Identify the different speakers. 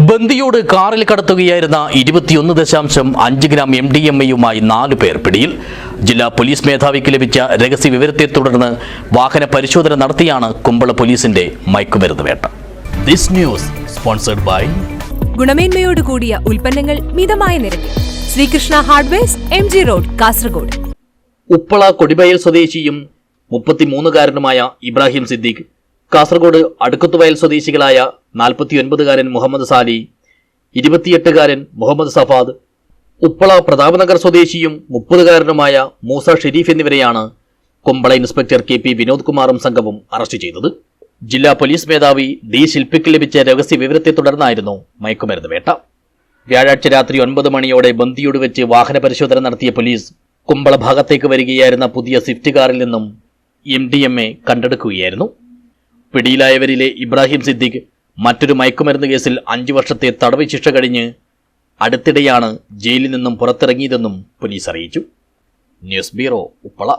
Speaker 1: ബന്ദിയോട് കാറിൽ കടത്തുകയായിരുന്ന 21.5 ഗ്രാം MDMA-യുമായി 4 പേർ പിടിയിൽ. ജില്ലാ പോലീസ് മേധാവിക്ക് ലഭിച്ച രഹസ്യ വിവരത്തെ തുടർന്ന് വാഹന പരിശോധന നടത്തിയാണ് കുമ്പള പോലീസിന്റെ മയക്കുമരുന്ന് വേട്ട. ദിസ് ന്യൂസ് സ്പോൺസർഡ് ബൈ
Speaker 2: ഗുണമേന്മയോട് കൂടിയ ഉൽപ്പന്നങ്ങൾ മിതമായ നിരക്കിൽ Srikrishna hardwares MG road Kasaragod.
Speaker 1: Uppala Kodibail സ്വദേശിയും 33-കാരനുമായ ഇബ്രാഹിം സിദ്ദീഖ്, കാസർഗോഡ് അടുക്കത്തുവയൽ സ്വദേശികളായ 49-കാരൻ മുഹമ്മദ് സാലി, 28-കാരൻ മുഹമ്മദ് സഫാദ്, ഉപ്പള പ്രതാപനഗർ സ്വദേശിയും 30-കാരനുമായ മൂസ ഷെരീഫ് എന്നിവരെയാണ് കുമ്പള ഇൻസ്പെക്ടർ KP വിനോദ് കുമാറും സംഘവും അറസ്റ്റ് ചെയ്തത്. ജില്ലാ പോലീസ് മേധാവി D ശില്പിക്ക് ലഭിച്ച രഹസ്യ വിവരത്തെ തുടർന്നായിരുന്നു മയക്കുമരുന്ന് വേട്ട. വ്യാഴാഴ്ച രാത്രി 9 മണിയോടെ ബന്ദിയോട് വെച്ച് വാഹന പരിശോധന നടത്തിയ പോലീസ് കുമ്പള ഭാഗത്തേക്ക് വരികയായിരുന്ന പുതിയ സ്വിഫ്റ്റ് കാറിൽ നിന്നും MDMA കണ്ടെടുക്കുകയായിരുന്നു. പിടിയിലായവരിലെ ഇബ്രാഹിം സിദ്ദീഖ് മറ്റൊരു മയക്കുമരുന്ന് കേസിൽ 5 വർഷത്തെ തടവ് ശിക്ഷ കഴിഞ്ഞ് അടുത്തിടെയാണ് ജയിലിൽ നിന്നും പുറത്തിറങ്ങിയതെന്നും പോലീസ് അറിയിച്ചു. News bureau, Uppala.